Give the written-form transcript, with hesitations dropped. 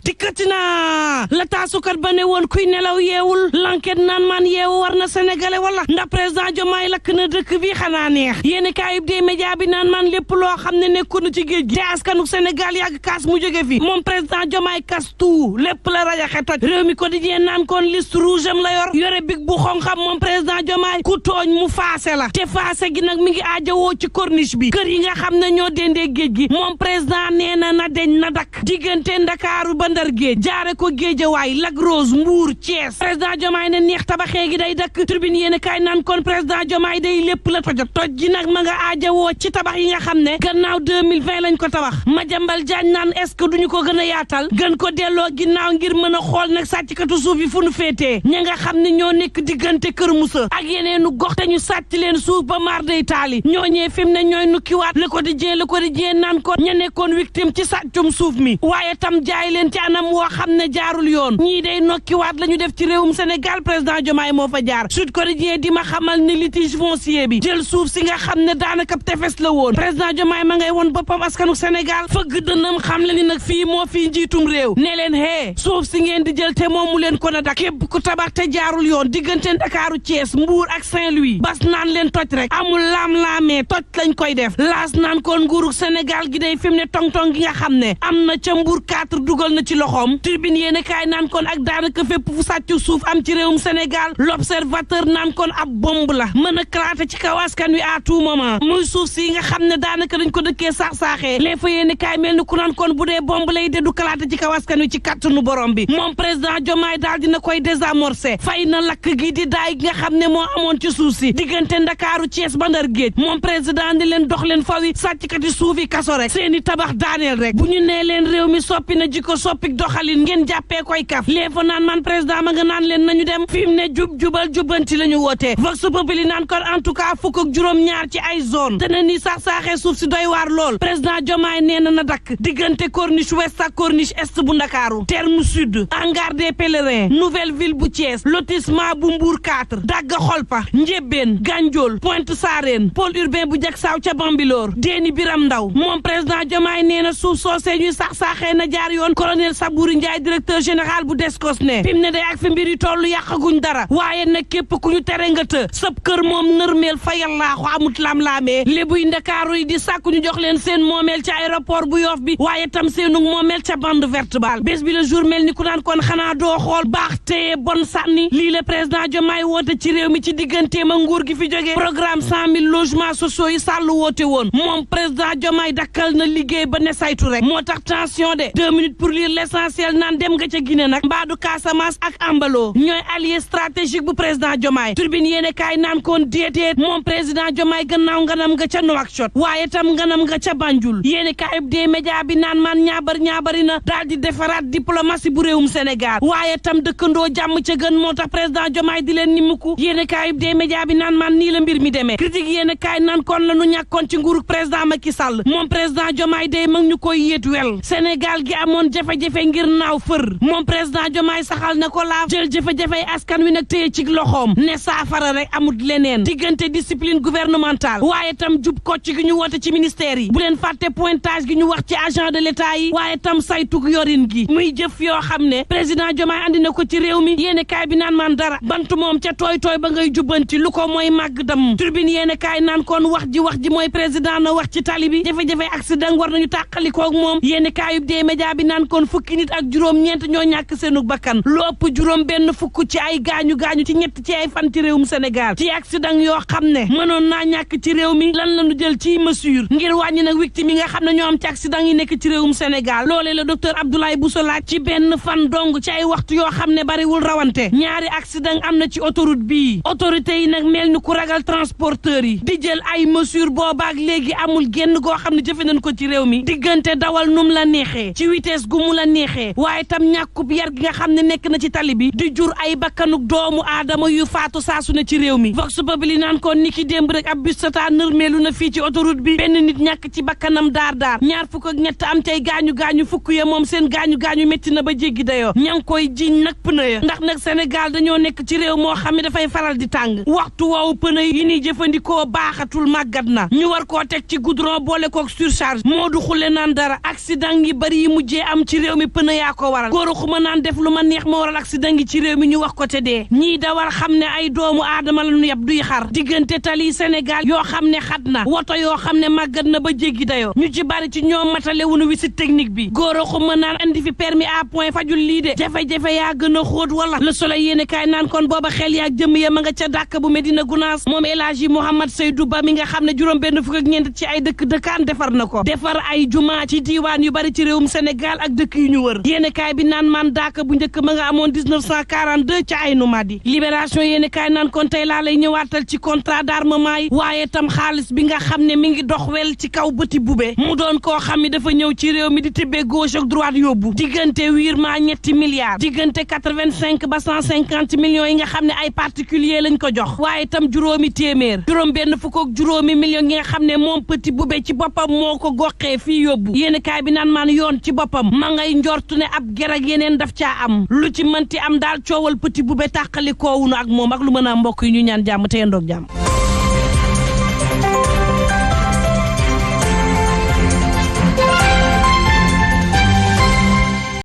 dikkati na la taasukat ba ne woon kuy nelaw yeewul l'enquête naan man yeewu war na sénégalais wala ndax président Diomaye lakk na dëkk bi xanaa neex yéen kaayib des médias bi naan man lépp loo xam ne nekkoon ci géej gi te askanu Sénégal yàgg kaas mu jóge fi moom président Diomaye kas tout lépp la rajaxe toj réew mi quotidien naan kon liste rouge am la yore big bu xonxam moom président Diomaye ku tooñ mu faase la te faase gi nag mi ngi aajowoo ci corniche bi kër yi nga xam ne ñoo dendee géej gi moom président nee na deñ na dakk diggante Ndakaaru ba Ndar géej jaare ko Géejawaay Lac Rose Mbour Thiès président Diomaye ne neex tabaxee gi day dakk tribune yéen kaay naan kon président Diomaye day lépp la tojot toj ji nag ma nga aajowoo ci tabax yi nga xam ne gannaaw 2020 lañ ko tabax Madiambal Diagne naan est-ce que duñu ko gën a yaatal gën ko delloo ginnaaw ngir mën a xool nag sàcckatu suuf yi fu nu féetee ña nga xam ne ñoo nekk diggante Kër Moussa ak yeneenu gox te ñu sàcc leen suuf ba mar day taali ñooñee fi mu ne ñooy nukkiwaat Le Quotidien naan kon ña nekkoon victime ci sàccum suuf mi waaye tam jaay leen ci anam woo xam ne jaarul yoon ñii day nokkiwaat la ñu def ci réewum Sénégal président Diomaye moo fa jaar Sud Quotidien di ma xamal ne litige foncier bi jël suuf si nga xam ne daanaka tefes la woon président Diomaye ma ngay woon boppam askanu Sénégal fëgg dënam xam le ni nag fii moo fii njiitum réew ne leen hee suuf si ngeen di jël te moomu leen ko na dak képp ku tabax te jaarul yoon diggante Ndakaaru Thiès Mbour ak Saint-Louis bas naan leen toj rek amul laam-laamee toj lañ koy def laas naan kon nguurug Sénégal gi day fi mu ne tong-tong gi nga xam ne am na ca Mbour 4 dugal na ci loxoom tribune yéen kaay naan kon ak daanaka fépp fu sàccu suuf am ci réewum Sénégal l'observateur naan kon ab bomb la mën a kalaate ci kaw askan wi à tout moment muy suuf si nga xam ne daanaka dañ ko dëkkee saax-saaxee les fa yéen kaay mel ni ku naan kon bu dee bomb lay de du kalaate ci kaw askan wi ci kàttanu borom bi moom président Diomaye daal dina koy désamorcer fay na lakk gi di daay gi nga xam ne moo amoon ci suuf si diggante Ndakaaru Thiès ba Ndar géej moom président ni leen dox leen fawi sàcckati suuf yi kaso rek seeni tabax daaneel rek bu ñu nee leen réew mi soppi na jikko soppik doxalin ngeen jàppee koy kaf lee fa naan man président ma nga naan leen nañu dem fi mu ne jubal jubbanti la ñu wootee vox populi naan kon en tout cas fukk ak juróom-ñaar ci ay zone te na ni saaxee suuf si doy waar lool président Diomaye nee na dakk diggante corniche ouest ak corniche est bu Ndakaaru terme sud hangar des pèlerins nouvelle ville bu Thiès lotissement bu Mbour 4 dagga xolpa njébbeen Gandiol Pointe Sarène pôle urbain bu Jaksaaw ca Bambilor Déni Biram Ndaw moom président Diomaye nee na suuf soosee ñuy sax-saaxee na jaar yoon colonel Sabouri Ndiaye directeur général bu Descos ne fi mu ne day ak fi mbir yi tollu yàqaguñ dara waaye nag képp ku ñu tere nga të sëb kër moom nërmeel fa yàllaaxu amut lam-laamee lébuy Ndakaaru yi di sàkku ñu jox leen seen moomeel ca aéroport bu Yoff bi waaye tam seenu moomeel ca bande verte bal bés bi le jour mel ni ku naan kon xanaa doo xool baax téye bon sànni lii la président Diomaye woote ci réew mi ci digganteem ak nguur gi fi jógee programme 100 000 logements sociaux yi Sall woote woon moom président Diomaye dakkal na liggéey ba ne saytu rek moo tax tension de 2 minutes pour lire l'essentiel naan dem nga ca Guinée nag mbaadu Casamance ak Ambalo ñooy allié stratégique bu président Diomaye turbine yéene kaay naan kon déetéet moom président Diomaye gannaaw nganam nga ca Nouakchott waaye tam nganam nga ca Banjul yéene kaay des médias bi naan man ñaabari na daal di defaraat diplomatie bu réewum Sénégal waaye tam dëkkandoo jàmm ca gën moo tax président Diomaye di leen nimuku yéene kaay des médias bi naan man nii la mbir mi demee critique yéene kaay naan kon la nu ñàkkoon ci nguurug président Macky Sall moom président Diomaye day mag ñu koy yéet wel Sénégal gi amoon jafe-jafe ngir naaw fër moom président Diomaye saxal na ko laa jël jafe-jafey askan wi nag téye ci loxoom ne saafara rek amut leneen diggante discipline gouvernementale waaye tam jub kocc gi ñu woote ci ministère yi bu leen fàtte pointage gi ñu wax ci agent de l'état yi waaye tam saytug yorin gi muy jëf yoo xam ne président Diomaye andi na ko ci réew mi yéene kaay bi naan man dara bant moom ca tooy ba ngay jubbanti lu ko mooy màgg dam turbine yéene kaay naan kon wax ji mooy président na wax ci tali bi jafe-jafe accident war nañu tàqalikoog moom yéene kaayub des média bi naan kon fukki nit ak juróom-ñeent ñoo ñàkk seenu bakkan lu ëpp juróom benn fukk ci ay gaañu-gaañu ci ñett ci ay fan ci réewum Sénégal ci accident yoo xam ne mënoon naa ñàkk ci réew mi lan lañu jël ci mesure ngir wàññi nag victime yi nga xam ne ñoo am ci accident yi nekk ci réewum Sénégal loolee la docteur Abdoulaye Bousso laaj ci benn fan dong ci ay waxtu yoo xam ne bariwul rawante ñaari accident am na ci autoroute bii autorité yi nag mel ni ku ragal transporteur yi di jël ay mesure boobaak léegi amul génn goo xam ne jëfe nañ ko ci réew mi diggante dawal num la neexee ci vitesse gu mu la neexee waaye tam ñàkkub yar gi nga xam ne nekk na ci tali bi di jur ay bakkanuk doomu aadama yu faatu saasu na ci réew mi vox populi naan ko niki démb rek ab bus tata nërmeelu na fii ci autoroute bi benn nit ñàkk ci bakkanam daar ñaar fukk ak ñett am tey gaañu fukk ya moom seen gaañu métti na ba jéggi dayoo ña ngi koy jiñ nag pneu ya ndax nag Sénégal dañoo nekk ci réew moo xam ne dafay faral di tàng waxtu woowu pneu yi ñuy jëfandikoo baaxatul màggat na ñu war koo teg ci goudron boole kook surcharge moo du xule naan dara accident yi bari yi mujjee am ci réew réew mi pëna yaa ko waral góor xuma naan def lu ma neex ma waral accident ngi ci réew mi ñu wax ko te dee ñii dawal xam ne ay doomu aadama la ñu yab duy xar diggante tali Sénégal yoo xam ne xat na woto yoo xam ne màggat na ba jéggi dayoo ñu ci bari ci ñoom matale wuñu visite technique bi góor xuma naan andi fi permis à point fajul lii de jafe-jafe yaa gën a xóot wala Le Soleil yéene kaay naan kon booba xel yaa jëm ya ma nga ca dàkk bu Medina Gounass moom El Hadji Mouhamed Seydou Ba mi nga xam ne juróom benn fukk ak ñeent ci ay dëkkaan defar na ko defar ay juma ci diiwaan yu bari ci réewum Sénégal ak dëkk yu ñu wër yéene kaay bi naan man daaka bu njëkk ma nga amoon 1942 ca ay numadi Libération yéene kaay naan kon tey laa lay ñëwaatal ci contrat d'armement yi waaye tam xaalis bi nga xam ne mi ngi dox wel ci kaw bëti bube mu doon koo xam ne dafa ñëw ci réew mi di tibbee gauche ak droite yóbbu diggante virement ñetti milliards diggante 85 ba 150 millions yi nga xam ne ay particulier lañ ko jox waaye tam juróomi téeméer juróom benn fukk ak juróomi millions yi nga xam ne moom petit bube ci boppam moo ko goxee fii yóbbu yéen kaay bi naan maan yoon ci boppam ma ngay njortu ne ab ger ak yeneen daf caa am lu ci mënti am daal coowal petit bube tàqali koowunu ak moom ak lu mën a mbokk yi ñu ñaan jàmm te yendoog jàmm